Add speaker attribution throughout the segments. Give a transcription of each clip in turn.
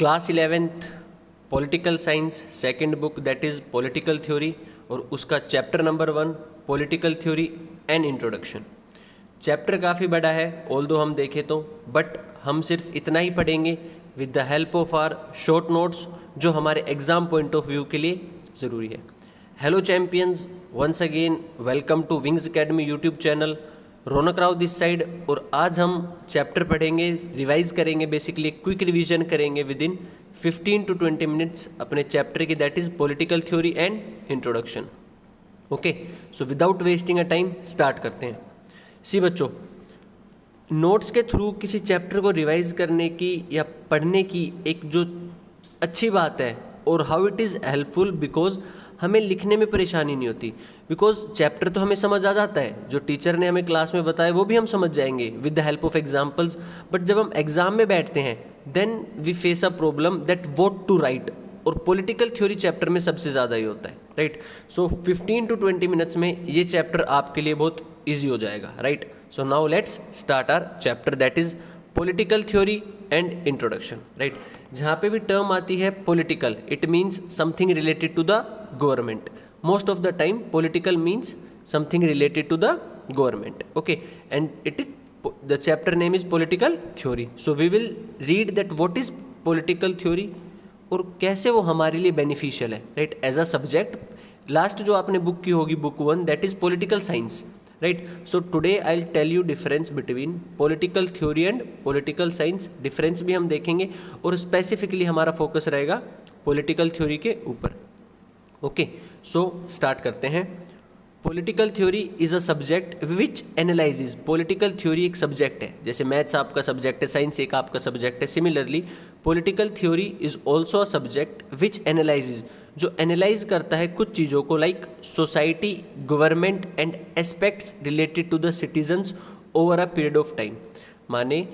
Speaker 1: Class 11th political science second book that is political theory और उसका chapter number 1 political theory and introduction. Chapter काफ़ी बड़ा है although हम देखें तो, बट हम सिर्फ इतना ही पढ़ेंगे with the help of our short notes जो हमारे एग्ज़ाम पॉइंट ऑफ व्यू के लिए ज़रूरी है। Hello champions, once again welcome to Wings Academy YouTube channel. Raunak Rao this side, और आज हम चैप्टर पढ़ेंगे, रिवाइज करेंगे, बेसिकली क्विक रिवीजन करेंगे विद इन 15 to 20 मिनट्स अपने चैप्टर की, that is political theory and introduction. Okay, so without wasting a time start करते हैं। सी बच्चों, नोट्स के थ्रू किसी चैप्टर को रिवाइज करने की या पढ़ने की एक जो अच्छी बात है और how it is helpful, because हमें लिखने में परेशानी नहीं होती, बिकॉज चैप्टर तो हमें समझ आ जाता है, जो टीचर ने हमें क्लास में बताया वो भी हम समझ जाएंगे with the help of examples. But जब हम एग्जाम में बैठते हैं then we face a problem that what to write, और पॉलिटिकल थ्योरी चैप्टर में सबसे ज़्यादा ही होता है, राइट। सो 15 to 20 मिनट्स में ये चैप्टर आपके लिए बहुत ईजी हो जाएगा, right. So now let's start our chapter that is political theory and introduction, right. जहाँ पे भी टर्म आती है political, it means something related to the government. Most of the time political means something related to the government, okay, and it is the chapter name is political theory. So we will read that what is political theory और कैसे वो हमारे लिए beneficial है, right, as a subject. Last जो आपने book की होगी, book 1, that is political science, right. So today I will tell you difference between political theory and political science. Difference भी हम देखेंगे और स्पेसिफिकली हमारा फोकस रहेगा पॉलिटिकल थ्योरी के ऊपर। ओके, सो स्टार्ट करते हैं। Political theory is a subject which analyses. Political theory एक सब्जेक्ट है, जैसे मैथ्स आपका सब्जेक्ट है, साइंस एक आपका सब्जेक्ट है। Similarly political theory is also a subject which analyses, जो एनालाइज करता है कुछ चीज़ों को, like society, government and aspects related to the citizens over a period of time. माने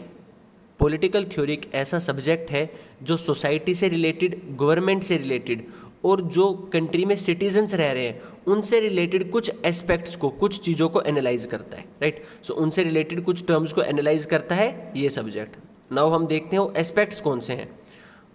Speaker 1: पॉलिटिकल थ्योरी एक ऐसा सब्जेक्ट है जो सोसाइटी से रिलेटेड, गवर्नमेंट से रिलेटेड और जो कंट्री में सिटीजन्स रह रहे हैं उनसे रिलेटेड कुछ एस्पेक्ट्स को, कुछ चीज़ों को एनालाइज करता है, राइट। सो उनसे रिलेटेड कुछ टर्म्स को एनालाइज करता है ये सब्जेक्ट। नाउ हम देखते हैं वो एस्पेक्ट्स कौन से हैं।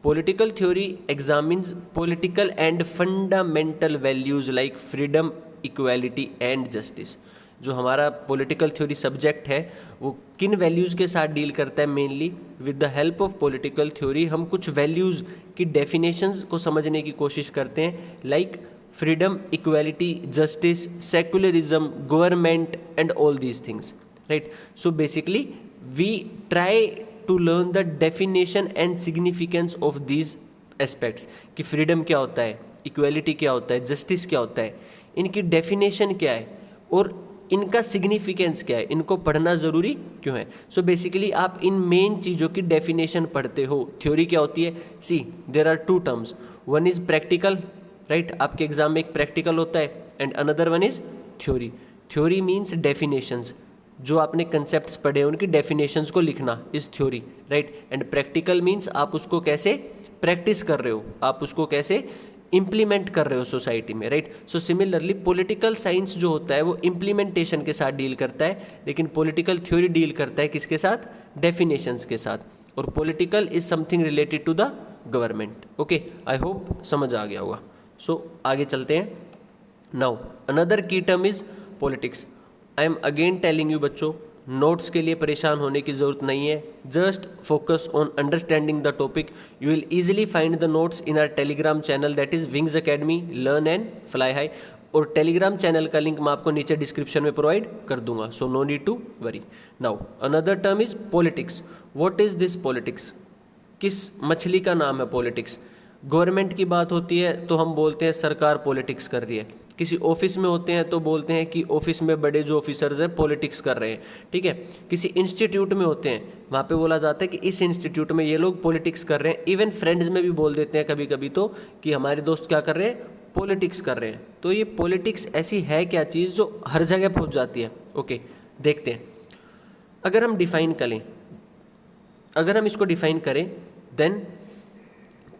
Speaker 1: Political theory examines political and fundamental values like freedom, equality and justice. जो हमारा पॉलिटिकल थ्योरी सब्जेक्ट है वो किन वैल्यूज़ के साथ डील करता है mainly. With the help of political theory हम कुछ वैल्यूज़ की डेफिनेशंस को समझने की कोशिश करते हैं, like freedom, equality, justice, secularism, government and all these things, right. So basically we try to learn the definition and significance of these aspects, कि फ्रीडम क्या होता है, इक्वालिटी क्या होता है, जस्टिस क्या होता है, इनकी डेफिनेशन क्या है और इनका सिग्निफिकेंस क्या है, इनको पढ़ना ज़रूरी क्यों है। सो बेसिकली आप इन मेन चीज़ों की डेफिनेशन पढ़ते हो। थ्योरी क्या होती है, see there are two terms, one is practical, right, आपके एग्जाम में एक प्रैक्टिकल होता है, and another one is theory. Theory means definitions, जो आपने कंसेप्ट्स पढ़े हैं उनकी डेफिनेशंस को लिखना is theory, right. And practical means आप उसको कैसे प्रैक्टिस कर रहे हो, आप उसको कैसे इम्प्लीमेंट कर रहे हो सोसाइटी में, right. So similarly political science जो होता है वो इम्प्लीमेंटेशन के साथ डील करता है, लेकिन पॉलिटिकल थ्योरी डील करता है किसके साथ, डेफिनेशंस के साथ। और political is something related to the government. Okay, I hope समझ आ गया होगा। सो आगे चलते हैं। Now another key term is politics. I am again telling you बच्चों, नोट्स के लिए परेशान होने की ज़रूरत नहीं है, just focus on understanding the topic. You will easily find the notes in our Telegram channel that is Wings Academy learn and fly high, और टेलीग्राम चैनल का लिंक मैं आपको नीचे डिस्क्रिप्शन में प्रोवाइड कर दूंगा, so no need to worry. Now another term is politics. What is this politics, किस मछली का नाम है पॉलिटिक्स। गवर्नमेंट की बात होती है तो हम बोलते हैं सरकार पॉलिटिक्स कर रही है, किसी ऑफिस में होते हैं तो बोलते हैं कि ऑफिस में बड़े जो ऑफिसर्स हैं पॉलिटिक्स कर रहे हैं, ठीक है। किसी इंस्टीट्यूट में होते हैं वहाँ पे बोला जाता है कि इस इंस्टीट्यूट में ये लोग पॉलिटिक्स कर रहे हैं। इवन फ्रेंड्स में भी बोल देते हैं कभी कभी तो कि हमारे दोस्त क्या कर रहे हैं, पॉलिटिक्स कर रहे हैं। तो ये पॉलिटिक्स ऐसी है क्या चीज़ जो हर जगह पहुँच जाती है। ओके, देखते हैं। अगर हम डिफाइन करें, अगर हम इसको डिफाइन करें then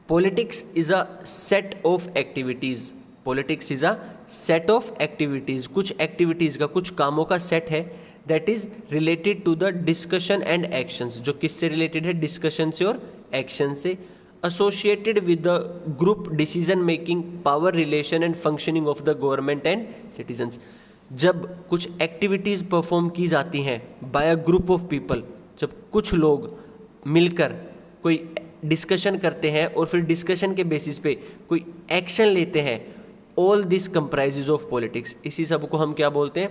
Speaker 1: politics is a set of activities. Politics is a set of activities, कुछ एक्टिविटीज़ का, कुछ कामों का सेट है that is related to the discussion and actions, जो किससे रिलेटेड है, डिस्कशन से और एक्शन से, associated with the group decision making, power relation and functioning of the government and citizens. जब कुछ एक्टिविटीज़ परफॉर्म की जाती हैं by a group of people, जब कुछ लोग मिलकर कोई डिस्कशन करते हैं और फिर डिस्कशन के बेसिस पे कोई एक्शन लेते हैं, all this comprises of politics. इसी सब को हम क्या बोलते हैं?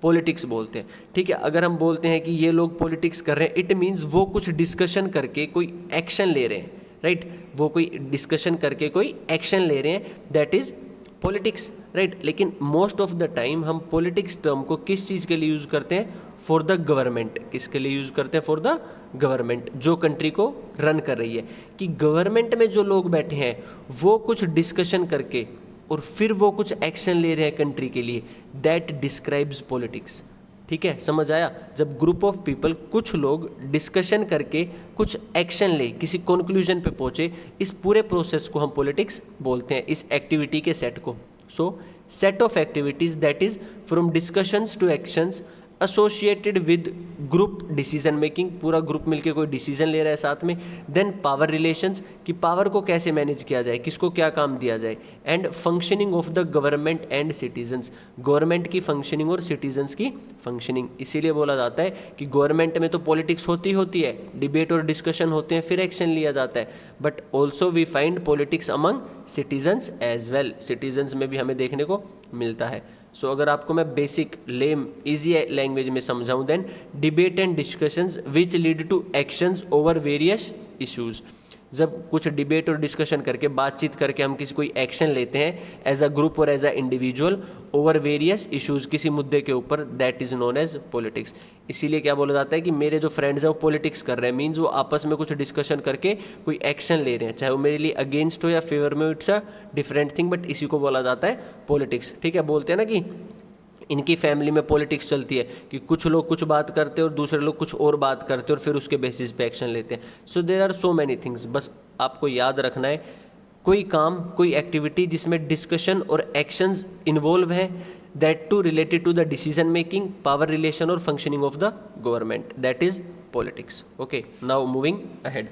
Speaker 1: पॉलिटिक्स बोलते हैं. ठीक है, अगर हम बोलते हैं कि ये लोग पॉलिटिक्स कर रहे हैं, इट मीन्स वो कुछ डिस्कशन करके कोई एक्शन ले रहे हैं, राइट? वो कोई डिस्कशन करके कोई एक्शन ले रहे हैं, दैट इज पॉलिटिक्स, राइट? लेकिन मोस्ट ऑफ द टाइम हम पॉलिटिक्स टर्म को किस चीज़ के लिए यूज़ करते हैं? For the government. किसके लिए यूज़ करते हैं? फॉर द गवर्नमेंट, जो कंट्री को रन कर रही है. कि गवर्नमेंट में जो लोग बैठे हैं वो कुछ डिस्कशन करके और फिर वो कुछ एक्शन ले रहे हैं कंट्री के लिए, दैट डिस्क्राइब्स पॉलिटिक्स. ठीक है, समझ आया? जब ग्रुप ऑफ पीपल, कुछ लोग डिस्कशन करके कुछ एक्शन ले, किसी कंक्लूजन पे पहुंचे, इस पूरे प्रोसेस को हम पॉलिटिक्स बोलते हैं, इस एक्टिविटी के सेट को. So set of activities that is from discussions to actions associated with group decision making. पूरा ग्रुप मिलके कोई डिसीजन ले रहा है साथ में. देन पावर रिलेशंस, कि पावर को कैसे मैनेज किया जाए, किसको क्या काम दिया जाए. And functioning of the government and citizens, government की फंक्शनिंग और सिटीजन्स की फंक्शनिंग. इसीलिए बोला जाता है कि गवर्नमेंट में तो पॉलिटिक्स होती है, डिबेट और डिस्कशन होते हैं, फिर एक्शन लिया जाता है, but also we find politics among citizens as well. Citizens में भी हमें देखने को मिलता है. सो अगर आपको मैं बेसिक लेम इजी लैंग्वेज में समझाऊं, then debate and discussions which lead to actions over various issues. जब कुछ डिबेट और डिस्कशन करके, बातचीत करके हम किसी कोई एक्शन लेते हैं एज अ ग्रुप और as a individual over various issues, किसी मुद्दे के ऊपर, that is known as politics. इसीलिए क्या बोला जाता है कि मेरे जो फ्रेंड्स हैं वो पॉलिटिक्स कर रहे हैं, मीन्स वो आपस में कुछ डिस्कशन करके कोई एक्शन ले रहे हैं, चाहे वो मेरे लिए अगेंस्ट हो या फेवर में, it's a different thing, but इसी को बोला जाता है पॉलिटिक्स. ठीक है, बोलते हैं ना कि इनकी फैमिली में पॉलिटिक्स चलती है कि कुछ लोग कुछ बात करते हैं और दूसरे लोग कुछ और बात करते हैं और फिर उसके बेसिस पे एक्शन लेते हैं. So there are so many things. बस आपको याद रखना है, कोई काम, कोई एक्टिविटी जिसमें डिस्कशन और एक्शंस इन्वॉल्व हैं, that to related to the decision making, power relation और functioning of the government, that is politics. Okay, now moving ahead.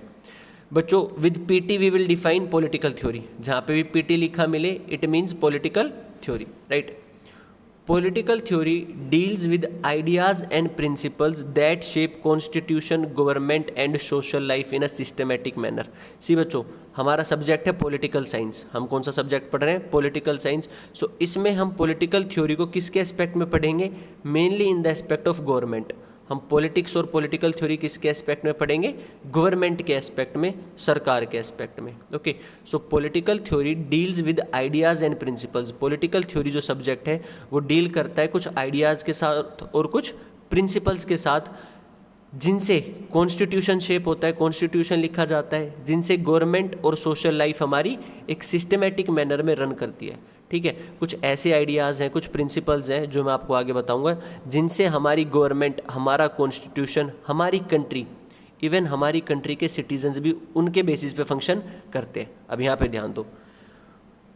Speaker 1: बच्चों, with PT we will define political theory. जहाँ पे भी PT लिखा मिले, it means political theory, right? Political theory deals with ideas and principles that shape constitution, government and social life in a systematic manner. सी बच्चों, हमारा subject है political science. हम कौन सा सब्जेक्ट पढ़ रहे हैं? Political science. सो इसमें हम पॉलिटिकल थ्योरी को किसके एस्पेक्ट में पढ़ेंगे? Mainly in the aspect of government. हम पॉलिटिक्स और पॉलिटिकल थ्योरी किसके एस्पेक्ट में पढ़ेंगे? गवर्नमेंट के एस्पेक्ट में, सरकार के एस्पेक्ट में. Okay, so political theory deals with ideas and principles. Political theory जो सब्जेक्ट है वो डील करता है कुछ आइडियाज़ के साथ और कुछ प्रिंसिपल्स के साथ, जिनसे कॉन्स्टिट्यूशन शेप होता है, कॉन्स्टिट्यूशन लिखा जाता है, जिनसे गवर्नमेंट और सोशल लाइफ हमारी एक सिस्टमेटिक मैनर में रन करती है. ठीक है, कुछ ऐसे आइडियाज़ हैं, कुछ प्रिंसिपल्स हैं जो मैं आपको आगे बताऊंगा, जिनसे हमारी गवर्नमेंट, हमारा कॉन्स्टिट्यूशन, हमारी कंट्री, इवन हमारी कंट्री के सिटीजन्स भी उनके बेसिस पे फंक्शन करते हैं. अब यहाँ पे ध्यान दो,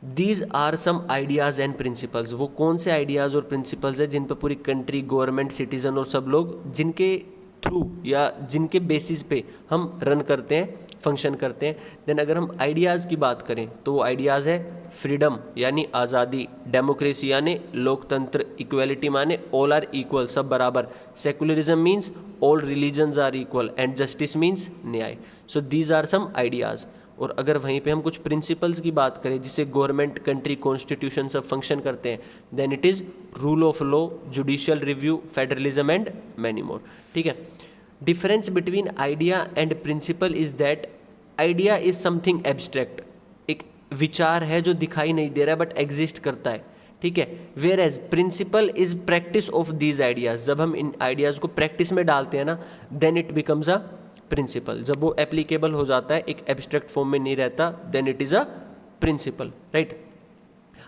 Speaker 1: these are some ideas and principles. वो कौन से आइडियाज़ और प्रिंसिपल्स हैं जिन पर पूरी कंट्री, गवर्नमेंट, सिटीजन और सब लोग, जिनके थ्रू या जिनके बेसिस पे हम रन करते हैं, फंक्शन करते हैं. देन अगर हम आइडियाज़ की बात करें तो वो आइडियाज़ है फ्रीडम यानी आज़ादी, डेमोक्रेसी यानी लोकतंत्र, इक्वलिटी माने ऑल आर इक्वल, सब बराबर, secularism means all religions are equal, and justice means न्याय. So these are some ideas. और अगर वहीं पे हम कुछ प्रिंसिपल्स की बात करें जिससे गवर्नमेंट, कंट्री, कॉन्स्टिट्यूशन सब फंक्शन करते हैं, then it is rule of law, judicial review, federalism and many more. ठीक है, difference between idea and principle is that idea is something abstract. एक विचार है जो दिखाई नहीं दे रहा है बट एग्जिस्ट करता है. ठीक है, whereas principle is practice of these ideas. जब हम इन आइडियाज़ को प्रैक्टिस में डालते हैं ना, then it becomes a principle. जब वो एप्लीकेबल हो जाता है, एक एब्स्ट्रैक्ट फॉर्म में नहीं रहता, then it is a principle, right?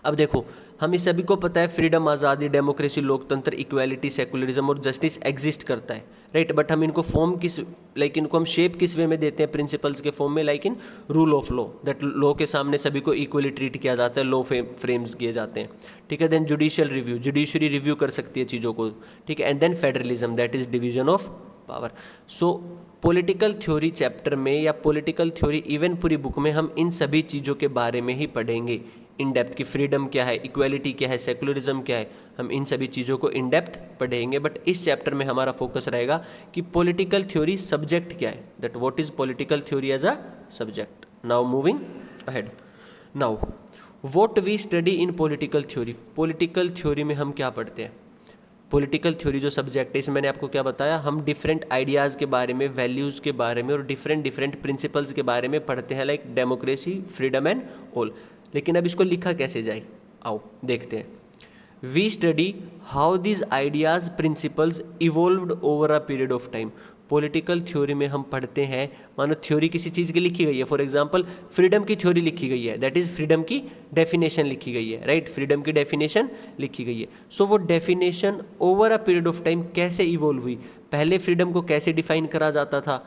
Speaker 1: अब देखो, हम इस सभी को पता है फ्रीडम, आज़ादी, डेमोक्रेसी, लोकतंत्र, इक्वालिटी, सेकुलरिज्म और जस्टिस एग्जिस्ट करता है, राइट? बट हम इनको फॉर्म किस, लाइक इनको हम शेप किस वे में देते हैं? प्रिंसिपल्स के फॉर्म में, like in rule of law, that law के सामने सभी को इक्वली ट्रीट किया जाता है, लॉ फ्रेम्स किए जाते हैं. ठीक है, then judicial review, judiciary review कर सकती है चीज़ों को. ठीक है, and then federalism, that is division of power. So political theory chapter में या पॉलिटिकल थ्योरी इवन पूरी बुक में हम इन सभी चीज़ों के बारे में ही पढ़ेंगे इन डेप्थ की। फ्रीडम क्या है, इक्वालिटी क्या है, सेकुलरिज्म क्या है, हम इन सभी चीज़ों को इन डेप्थ पढ़ेंगे। बट इस चैप्टर में हमारा फोकस रहेगा कि पॉलिटिकल थ्योरी सब्जेक्ट क्या है, that what is political theory as a subject. Now moving ahead, now what we study in political theory. Political theory में हम क्या पढ़ते हैं? पॉलिटिकल थ्योरी जो सब्जेक्ट है इसमें मैंने आपको क्या बताया, हम डिफरेंट आइडियाज़ के बारे में, वैल्यूज़ के बारे में और डिफरेंट प्रिंसिपल्स के बारे में पढ़ते हैं, like democracy, freedom and all. लेकिन अब इसको लिखा कैसे जाए, आओ देखते हैं। We study how these ideas principles evolved over a period of time. Political theory में हम पढ़ते हैं, मानो थ्योरी किसी चीज़ की लिखी गई है, फॉर एग्जांपल फ्रीडम की थ्योरी लिखी गई है, दैट इज़ फ्रीडम की डेफिनेशन लिखी गई है, राइट, फ्रीडम की डेफिनेशन लिखी गई है। सो वो definition over a period of time कैसे इवॉल्व हुई, पहले फ्रीडम को कैसे डिफाइन करा जाता था,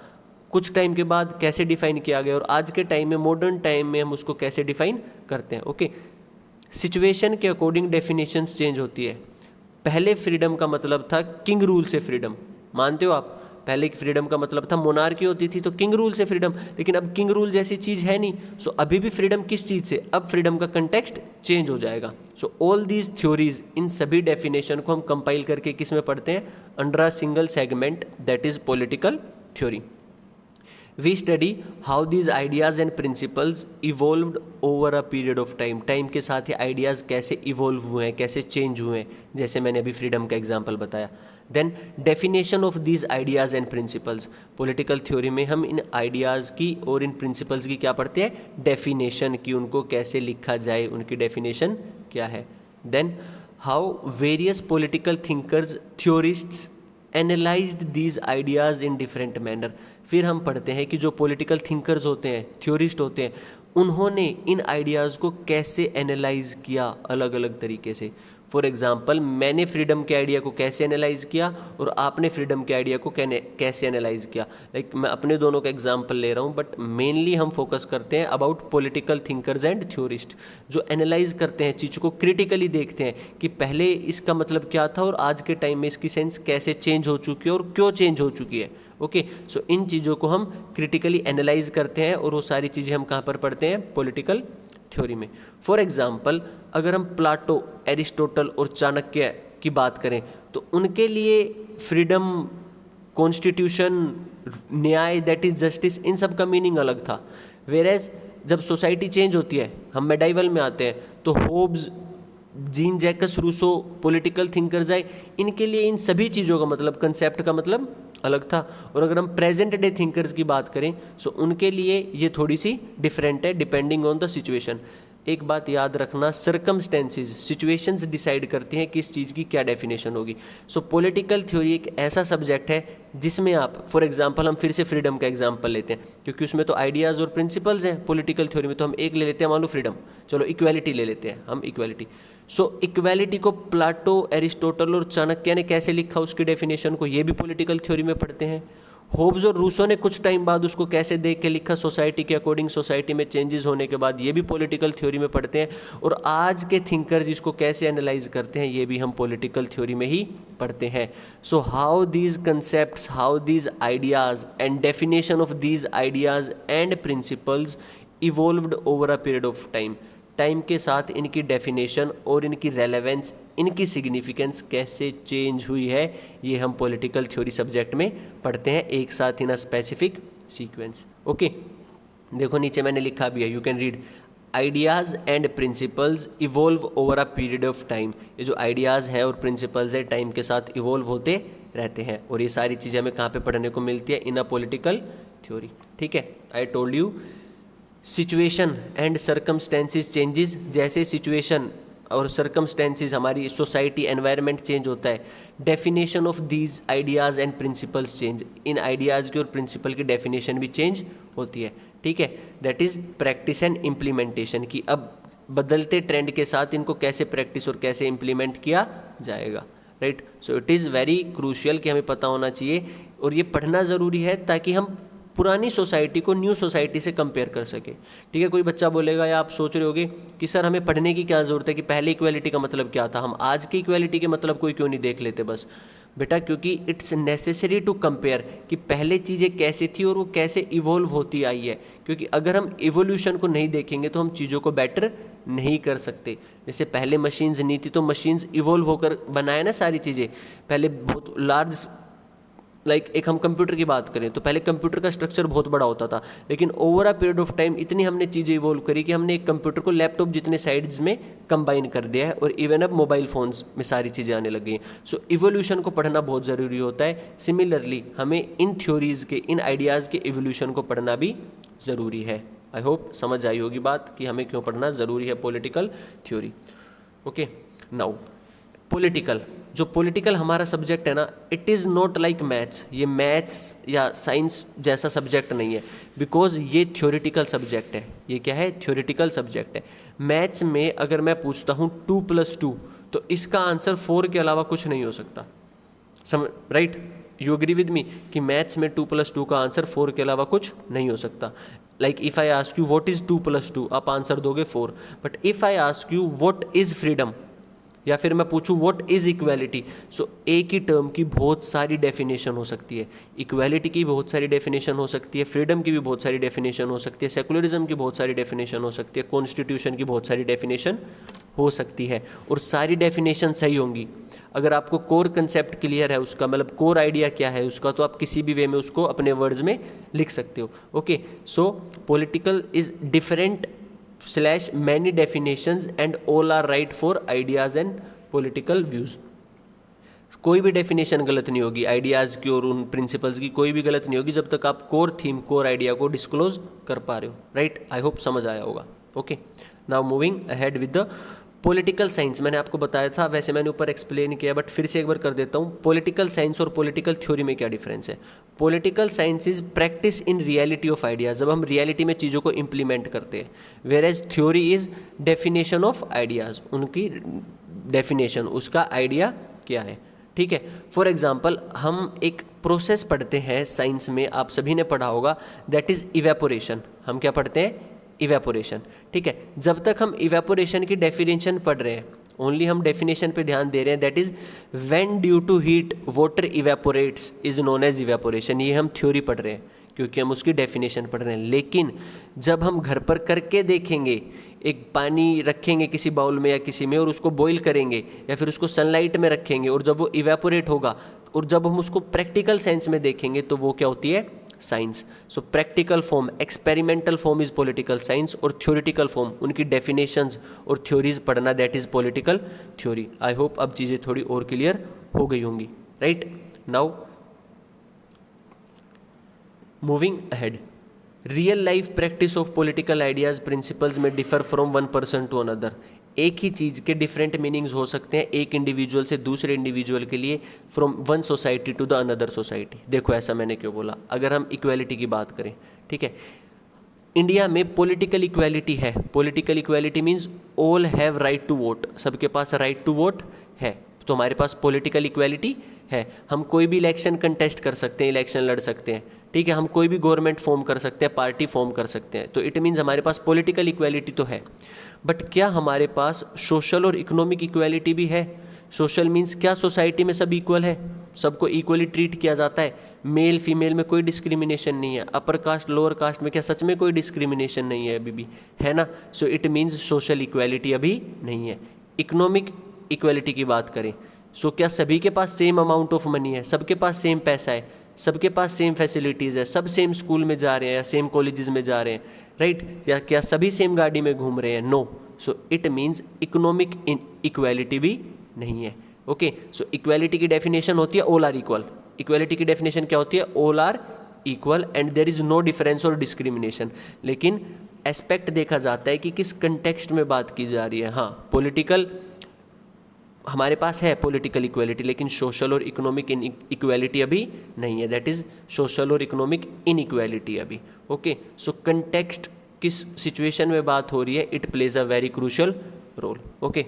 Speaker 1: कुछ टाइम के बाद कैसे डिफाइन किया गया, और आज के टाइम में, मॉडर्न टाइम में हम उसको कैसे डिफाइन करते हैं। ओके, सिचुएशन के अकॉर्डिंग डेफिनेशंस चेंज होती है। पहले फ्रीडम का मतलब था किंग रूल से फ्रीडम, मानते हो आप? पहले फ्रीडम का मतलब था मोनार्की होती थी तो किंग रूल से फ्रीडम, लेकिन अब किंग रूल जैसी चीज़ है नहीं। सो अभी भी फ्रीडम किस चीज़ से, अब फ्रीडम का कंटेक्स्ट चेंज हो जाएगा। सो ऑल दीज थ्योरीज, इन सभी डेफिनेशन को हम कंपाइल करके किस में पढ़ते हैं, under a single segment, that is political theory. We study how these ideas and principles evolved over a period of time. Time के साथ ये आइडियाज़ कैसे इवोल्व हुए हैं, कैसे चेंज हुए हैं, जैसे मैंने अभी फ्रीडम का एग्जाम्पल बताया। Then definition of these ideas and principles. Political theory में हम इन आइडियाज़ की और इन प्रिंसिपल्स की क्या पढ़ते हैं, डेफिनेशन की, उनको कैसे लिखा जाए, उनकी डेफिनेशन क्या है। Then how various political thinkers, theorists analysed these ideas in different manner. फिर हम पढ़ते हैं कि जो पॉलिटिकल थिंकर्स होते हैं, थ्योरिस्ट होते हैं, उन्होंने इन आइडियाज़ को कैसे एनालाइज किया अलग अलग तरीके से। फॉर एग्जाम्पल, मैंने फ्रीडम के आइडिया को कैसे एनालाइज किया और आपने फ्रीडम के आइडिया को कैसे एनालाइज किया। लाइक मैं अपने दोनों का एग्जाम्पल ले रहा हूँ, बट मेनली हम फोकस करते हैं about political thinkers and theorist, जो एनालाइज करते हैं चीज़ को, क्रिटिकली देखते हैं कि पहले इसका मतलब क्या था और आज के टाइम में इसकी सेंस कैसे चेंज हो चुकी है और क्यों चेंज हो चुकी है। ओके, सो इन चीज़ों को हम क्रिटिकली एनालाइज करते हैं और वो सारी चीज़ें हम कहाँ पर पढ़ते हैं, पॉलिटिकल थ्योरी में। फॉर एग्जाम्पल, अगर हम प्लाटो, एरिस्टोटल और चाणक्य की बात करें तो उनके लिए फ्रीडम, कॉन्स्टिट्यूशन, न्याय, दैट इज जस्टिस, इन सब का मीनिंग अलग था। वेरेज जब सोसाइटी चेंज होती है, हम मेडाइवल में आते हैं, तो Hobbes, Jean Jacques Rousseau, political thinkers आए, इनके लिए इन सभी चीज़ों का मतलब, कंसेप्ट का मतलब अलग था। और अगर हम प्रेजेंट डे थिंकर्स की बात करें सो उनके लिए ये थोड़ी सी डिफरेंट है, डिपेंडिंग ऑन द सिचुएशन। एक बात याद रखना, सर्कमस्टेंसेस, सिचुएशंस डिसाइड करती हैं किस चीज़ की क्या डेफिनेशन होगी। सो पॉलिटिकल थ्योरी एक ऐसा सब्जेक्ट है जिसमें आप, फॉर एग्जांपल हम फिर से फ्रीडम का एग्जांपल लेते हैं, क्योंकि उसमें तो आइडियाज़ और प्रिंसिपल्स हैं। पॉलिटिकल थ्योरी में तो हम एक ले लेते हैं, मान लो फ्रीडम, चलो इक्वालिटी ले लेते हैं हम, इक्वालिटी। सो इक्वालिटी को प्लाटो, एरिस्टोटल और चाणक्य ने कैसे लिखा उसकी डेफिनेशन को, ये भी पॉलिटिकल थ्योरी में पढ़ते हैं। होब्स और रूसो ने कुछ टाइम बाद उसको कैसे देख के लिखा, सोसाइटी के अकॉर्डिंग, सोसाइटी में चेंजेस होने के बाद, ये भी पॉलिटिकल थ्योरी में पढ़ते हैं। और आज के थिंकर्स इसको कैसे एनालाइज करते हैं, ये भी हम पॉलिटिकल थ्योरी में ही पढ़ते हैं। So how these concepts, how these ideas and definition of these ideas and principles evolved over a period of time. Time के साथ इनकी डेफिनेशन और इनकी रेलेवेंस, इनकी सिग्निफिकेंस कैसे चेंज हुई है, ये हम पॉलिटिकल थ्योरी सब्जेक्ट में पढ़ते हैं, एक साथ इन अ स्पेसिफिक सीक्वेंस। ओके, देखो नीचे मैंने लिखा भी है, you can read, ideas and principles evolve over a period of time. ये जो आइडियाज़ हैं और प्रिंसिपल्स है, टाइम के साथ इवोल्व होते रहते हैं, और ये सारी चीज़ें हमें कहाँ पे पढ़ने को मिलती है, इन अ पॉलिटिकल थ्योरी। ठीक है, I told you situation and circumstances changes, जैसे सिचुएशन और सर्कमस्टेंसेस, हमारी सोसाइटी, एनवायरनमेंट चेंज होता है, definition of these ideas and principles change, in ideas की और प्रिंसिपल की डेफिनेशन भी चेंज होती है। ठीक है, that is practice and implementation की, अब बदलते ट्रेंड के साथ इनको कैसे प्रैक्टिस और कैसे इम्प्लीमेंट किया जाएगा। Right, so it is very crucial कि हमें पता होना चाहिए, और ये पढ़ना ज़रूरी है ताकि हम पुरानी सोसाइटी को न्यू सोसाइटी से कंपेयर कर सके। ठीक है, कोई बच्चा बोलेगा या आप सोच रहे होगे कि सर हमें पढ़ने की क्या ज़रूरत है, कि पहले इक्वालिटी का मतलब क्या था, हम आज की इक्वालिटी के मतलब कोई क्यों नहीं देख लेते बस। बेटा, क्योंकि इट्स नेसेसरी टू कंपेयर कि पहले चीज़ें कैसी थी और वो कैसे इवोल्व होती आई है, क्योंकि अगर हम इवोल्यूशन को नहीं देखेंगे तो हम चीज़ों को बेटर नहीं कर सकते। जैसे पहले मशीन्स नहीं थी तो मशीन्स इवोल्व होकर बनाए ना सारी चीज़ें। पहले बहुत लार्ज एक हम कंप्यूटर की बात करें तो पहले कंप्यूटर का स्ट्रक्चर बहुत बड़ा होता था, लेकिन over a period of time इतनी हमने चीज़ें इवोल्व करी कि हमने एक कंप्यूटर को लैपटॉप जितने साइड्स में कंबाइन कर दिया है, और इवन अब मोबाइल फ़ोन्स में सारी चीज़ें आने लगी हैं। सो इवोल्यूशन को पढ़ना बहुत ज़रूरी होता है। सिमिलरली हमें इन थ्योरीज़ के, इन आइडियाज़ के इवोल्यूशन को पढ़ना भी ज़रूरी है। आई होप समझ आई होगी बात कि हमें क्यों पढ़ना ज़रूरी है political theory. Okay, now political, जो पॉलिटिकल हमारा सब्जेक्ट है ना, it is not like maths. ये मैथ्स या साइंस जैसा सब्जेक्ट नहीं है, बिकॉज ये थ्योरेटिकल सब्जेक्ट है। ये क्या है? थ्योरेटिकल सब्जेक्ट है। मैथ्स में अगर मैं पूछता हूँ 2+2 तो इसका आंसर 4 के अलावा कुछ नहीं हो सकता। Right? You agree with me कि मैथ्स में 2+2 का आंसर 4 के अलावा कुछ नहीं हो सकता। Like if I ask you what is 2+2, आप आंसर दोगे 4। But if I ask you what is freedom, या फिर मैं पूछूं व्हाट इज़ इक्वालिटी, सो एक ही टर्म की बहुत सारी डेफिनेशन हो सकती है। इक्वालिटी की बहुत सारी डेफिनेशन हो सकती है, फ्रीडम की भी बहुत सारी डेफिनेशन हो सकती है, सेकुलरिज्म की बहुत सारी डेफिनेशन हो सकती है, कॉन्स्टिट्यूशन की बहुत सारी डेफिनेशन हो सकती है, और सारी डेफिनेशन सही होंगी। अगर आपको कोर कंसेप्ट क्लियर है उसका, मतलब कोर आइडिया क्या है उसका, तो आप किसी भी वे में उसको अपने वर्ड्स में लिख सकते हो। Okay, so political is different / many definitions and all are right for ideas and political views। कोई भी डेफिनेशन गलत नहीं होगी आइडियाज़ की और उन प्रिंसिपल्स की, कोई भी गलत नहीं होगी जब तक आप कोर थीम, कोर आइडिया को डिस्क्लोज कर पा रहे हो। राइट? आई होप समझ आया होगा। Okay, now moving ahead with the political science. मैंने आपको बताया था, वैसे मैंने ऊपर एक्सप्लेन किया, बट फिर से एक बार कर देता हूँ। पॉलिटिकल साइंस और पॉलिटिकल थ्योरी में क्या डिफरेंस है? Political science is practice in reality of ideas, जब हम रियलिटी में चीज़ों को इम्प्लीमेंट करते हैं। Whereas theory is definition of ideas, उनकी डेफिनेशन, उसका आइडिया क्या है। ठीक है, फॉर एग्जाम्पल हम एक प्रोसेस पढ़ते हैं साइंस में, आप सभी ने पढ़ा होगा, दैट इज़ इवेपोरेशन। हम क्या पढ़ते हैं? इवेपोरेशन। ठीक है, जब तक हम इवेपोरेशन की डेफिनेशन पढ़ रहे हैं, ओनली हम डेफिनेशन पे ध्यान दे रहे हैं, that is when due to heat water evaporates is known as evaporation. ये हम थ्योरी पढ़ रहे हैं क्योंकि हम उसकी डेफिनेशन पढ़ रहे हैं। लेकिन जब हम घर पर करके देखेंगे, एक पानी रखेंगे किसी बाउल में या किसी में और उसको बॉईल करेंगे या फिर उसको सनलाइट में रखेंगे, और जब वो इवेपोरेट होगा और जब हम उसको प्रैक्टिकल सेंस में देखेंगे तो वो क्या होती है? Science. So practical form, experimental form is political science, और थ्योरेटिकल फॉर्म, उनकी डेफिनेशंस और थ्योरीज पढ़ना, that is political theory. I hope अब चीज़ें थोड़ी और क्लियर हो गई होंगी। Right? Now moving ahead, real life practice of political ideas principles में differ from one person to another. एक ही चीज़ के डिफरेंट मीनिंग्स हो सकते हैं एक इंडिविजुअल से दूसरे इंडिविजुअल के लिए, from one society to the another society. देखो ऐसा मैंने क्यों बोला। अगर हम इक्वालिटी की बात करें, ठीक है, इंडिया में पॉलिटिकल इक्वालिटी है। Political equality means all have right to vote, सबके पास राइट टू वोट है, तो हमारे पास पॉलिटिकल इक्वालिटी है। हम कोई भी इलेक्शन कंटेस्ट कर सकते हैं, इलेक्शन लड़ सकते हैं। ठीक है, हम कोई भी गवर्नमेंट फॉर्म कर सकते हैं, पार्टी फॉर्म कर सकते हैं, तो इट मीन्स हमारे पास पॉलिटिकल इक्वालिटी तो है। बट क्या हमारे पास सोशल और इकोनॉमिक इक्वालिटी भी है? सोशल मीन्स क्या सोसाइटी में सब इक्वल है, सबको इक्वली ट्रीट किया जाता है, मेल फीमेल में कोई डिस्क्रिमिनेशन नहीं है, अपर कास्ट लोअर कास्ट में क्या सच में कोई डिस्क्रिमिनेशन नहीं है अभी भी, है ना? सो इट मीन्स सोशल इक्वालिटी अभी नहीं है। इकोनॉमिक इक्वालिटी की बात करें, सो क्या सभी के पास सेम अमाउंट ऑफ मनी है, सबके पास सेम पैसा है, सबके पास सेम फैसिलिटीज़ है, सब सेम स्कूल में जा रहे हैं या सेम कॉलेजेस में जा रहे हैं, राइट? या क्या सभी सेम गाड़ी में घूम रहे हैं? No. So it means economic equality भी नहीं है। ओके, सो इक्वालिटी की डेफिनेशन होती है ऑल आर इक्वल। इक्वालिटी की डेफिनेशन क्या होती है? All are equal and there is no difference और डिस्क्रिमिनेशन। लेकिन एस्पेक्ट देखा जाता है कि किस कंटेक्स्ट में बात की जा रही है। हाँ, पॉलिटिकल हमारे पास है पॉलिटिकल इक्वालिटी, लेकिन सोशल और इकोनॉमिक इक्वालिटी अभी नहीं है, दैट इज सोशल और इकोनॉमिक इनइक्वालिटी अभी। ओके, सो कंटेक्स्ट किस सिचुएशन में बात हो रही है, it plays a very crucial role. Okay,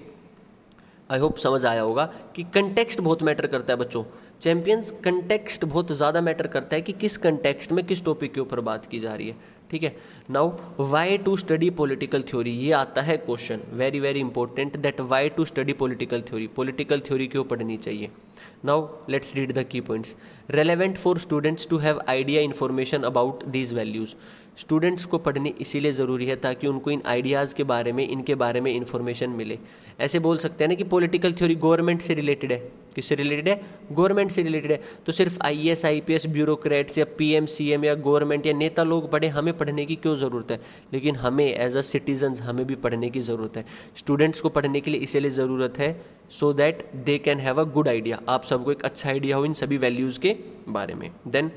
Speaker 1: I hope समझ आया होगा कि कंटेक्स्ट बहुत मैटर करता है बच्चों। चैंपियंस, कंटेक्स्ट बहुत ज़्यादा मैटर करता है कि किस कंटेक्स्ट में किस टॉपिक के ऊपर बात की जा रही है। ठीक है। Now why to study political theory, ये आता है question, very very important, that why to study political theory, political theory क्यों पढ़नी चाहिए। Now let's read the key points. Relevant for students to have idea information about these values, students को पढ़नी इसीलिए ज़रूरी है ताकि उनको इन आइडियाज़ के बारे में, इनके बारे में इन्फॉर्मेशन मिले। ऐसे बोल सकते हैं ना कि पॉलिटिकल थ्योरी गवर्नमेंट से रिलेटेड है, किससे रिलेटेड है, गवर्नमेंट से रिलेटेड है, तो सिर्फ IAS IPS ब्यूरोक्रेट्स या PM CM या गवर्नमेंट या नेता लोग पढ़े, हमें पढ़ने की क्यों ज़रूरत है। लेकिन हमें एज अ सिटीजन्स हमें भी पढ़ने की ज़रूरत है। स्टूडेंट्स को पढ़ने के लिए इसीलिए ज़रूरत है so that they can have a good idea, आप सबको एक अच्छा आइडिया हो इन सभी वैल्यूज़ के बारे में। Then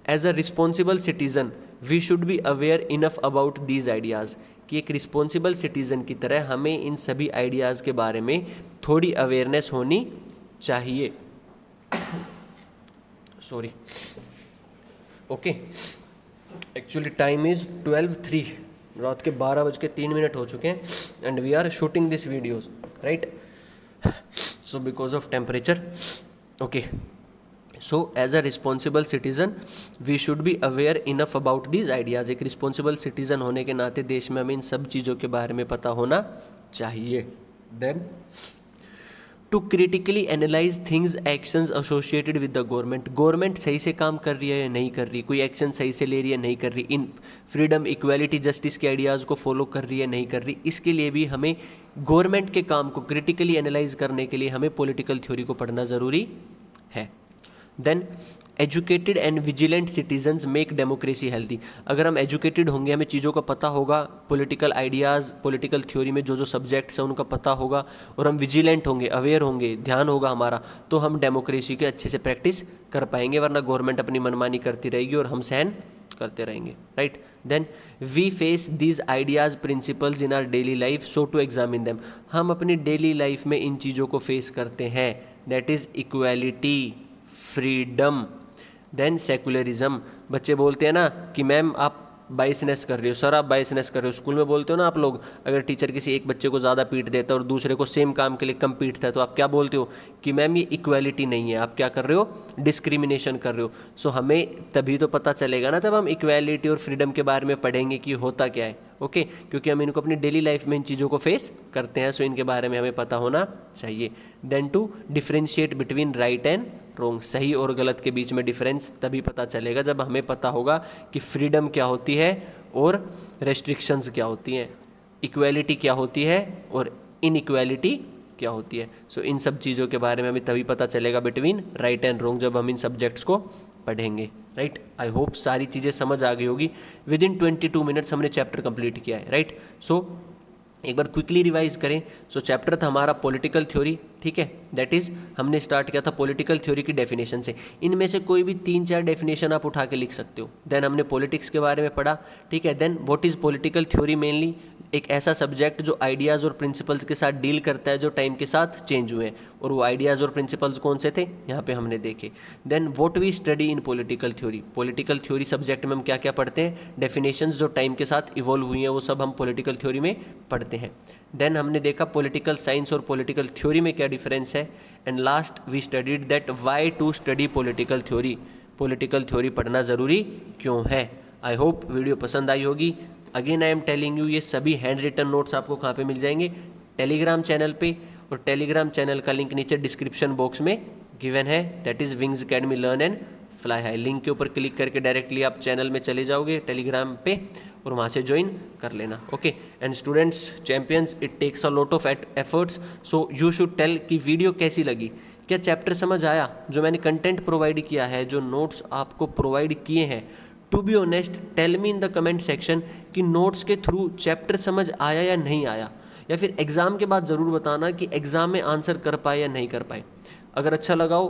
Speaker 1: as a responsible citizen we should be aware enough about these ideas, कि एक रिस्पॉन्सिबल सिटीज़न की तरह हमें इन सभी आइडियाज़ के बारे में थोड़ी अवेयरनेस होनी चाहिए। Sorry, okay, actually time is 12:03, रात के 12:03 हो चुके हैं and we are shooting this videos, right, so because of temperature, okay. So as a responsible citizen we should be aware enough about these ideas, एक रिस्पॉन्सिबल citizen होने के नाते देश में हमें इन सब चीज़ों के बारे में पता होना चाहिए। Then to critically analyse things actions associated with the government, government सही से काम कर रही है या नहीं कर रही, कोई एक्शन सही से ले रही है नहीं कर रही, इन फ्रीडम इक्वालिटी जस्टिस के आइडियाज़ को फॉलो कर रही है नहीं कर रही, इसके लिए भी हमें गवर्नमेंट के काम को क्रिटिकली एनालाइज करने के लिए हमें पॉलिटिकल थ्योरी को पढ़ना ज़रूरी है। Then educated and vigilant citizens make democracy healthy, अगर हम एजुकेटेड होंगे, हमें चीज़ों का पता होगा, पॉलिटिकल आइडियाज़, पॉलिटिकल थ्योरी में जो जो सब्जेक्ट्स हैं उनका पता होगा, और हम विजिलेंट होंगे, अवेयर होंगे, ध्यान होगा हमारा, तो हम डेमोक्रेसी के अच्छे से प्रैक्टिस कर पाएंगे, वरना गवर्नमेंट अपनी मनमानी करती रहेगी और हम सहन करते रहेंगे, right. Then we face these ideas principles in our daily life so to examine them, हम अपनी डेली लाइफ में इन चीज़ों को फेस करते हैं, that is equality, freedom, then secularism. बच्चे बोलते हैं ना कि मैम आप बाइसनेस कर रहे हो, सर आप बाइसनेस कर रहे हो, स्कूल में बोलते हो ना आप लोग, अगर टीचर किसी एक बच्चे को ज़्यादा पीट देता है और दूसरे को सेम काम के लिए कम पीटता है तो आप क्या बोलते हो कि मैम ये इक्वालिटी नहीं है, आप क्या कर रहे हो, डिस्क्रिमिनेशन कर रहे हो। सो हमें तभी तो पता चलेगा ना, तब हम इक्वालिटी और फ्रीडम के बारे में पढ़ेंगे कि होता क्या है, ओके, क्योंकि हम इनको अपनी डेली लाइफ में इन चीज़ों को फेस करते हैं, सो इनके बारे में हमें पता होना चाहिए। Then to differentiate between right and wrong, सही और गलत के बीच में डिफरेंस तभी पता चलेगा जब हमें पता होगा कि फ्रीडम क्या होती है और रेस्ट्रिक्शंस क्या होती हैं, इक्वालिटी क्या होती है और इनइक्वालिटी क्या होती है। सो इन सब चीज़ों के बारे में हमें तभी पता चलेगा बिटवीन राइट एंड रॉन्ग, जब हम इन सब्जेक्ट्स को पढ़ेंगे, राइट। आई होप सारी चीज़ें समझ आ गई होगी। विद इन 22 मिनट्स हमने चैप्टर कंप्लीट किया है, राइट। सो एक बार क्विकली रिवाइज करें। सो चैप्टर था हमारा पॉलिटिकल थ्योरी, ठीक है, दैट इज़ हमने स्टार्ट किया था पॉलिटिकल थ्योरी की डेफिनेशन से, इनमें से कोई भी 3-4 डेफिनेशन आप उठा के लिख सकते हो। देन हमने पॉलिटिक्स के बारे में पढ़ा, ठीक है। Then what is political theory, mainly एक ऐसा सब्जेक्ट जो आइडियाज़ और प्रिंसिपल्स के साथ डील करता है जो टाइम के साथ चेंज हुए हैं, और वो आइडियाज़ और प्रिंसिपल्स कौन से थे यहाँ पे हमने देखे। Then what we study in political theory, political theory subject में हम क्या क्या पढ़ते हैं, डेफिनेशंस जो टाइम के साथ इवॉल्व हुई हैं वो सब हम पॉलिटिकल थ्योरी में पढ़ते हैं। देन हमने देखा पॉलिटिकल साइंस और पॉलिटिकल थ्योरी में क्या डिफरेंस है, and last we studied that why to study political theory, political theory पढ़ना ज़रूरी क्यों है। आई होप वीडियो पसंद आई होगी। Again I am telling you, ये सभी हैंड रिटन नोट्स आपको कहाँ पे मिल जाएंगे, टेलीग्राम चैनल पे, और टेलीग्राम चैनल का लिंक नीचे डिस्क्रिप्शन बॉक्स में गिवन है, that is Wings Academy learn and fly high. Link के ऊपर क्लिक करके डायरेक्टली आप चैनल में चले जाओगे टेलीग्राम पे और वहाँ से ज्वाइन कर लेना, okay. And students champions, it takes a lot of efforts, so you should tell कि वीडियो कैसी लगी, क्या चैप्टर समझ आया, जो मैंने कंटेंट प्रोवाइड किया है, जो नोट्स आपको प्रोवाइड किए हैं। To be honest tell me in the comment section कि नोट्स के थ्रू चैप्टर समझ आया या नहीं आया, या फिर एग्ज़ाम के बाद ज़रूर बताना कि एग्ज़ाम में आंसर कर पाए या नहीं कर पाए। अगर अच्छा लगाओ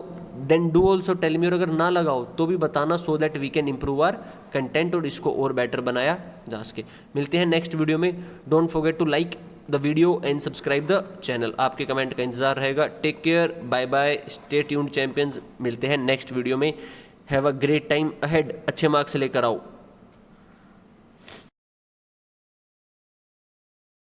Speaker 1: then do also tell me, और अगर ना लगाओ तो भी बताना, so that we can improve our content और इसको और बेटर बनाया जा सके। मिलते हैं नेक्स्ट वीडियो में। Don't forget to like the video and subscribe the channel. आपके कमेंट का इंतजार रहेगा। Take care, bye bye, stay tuned champions. मिलते हैं नेक्स्ट वीडियो में। Have a great time ahead, अच्छे मार्क्स लेकर आओ।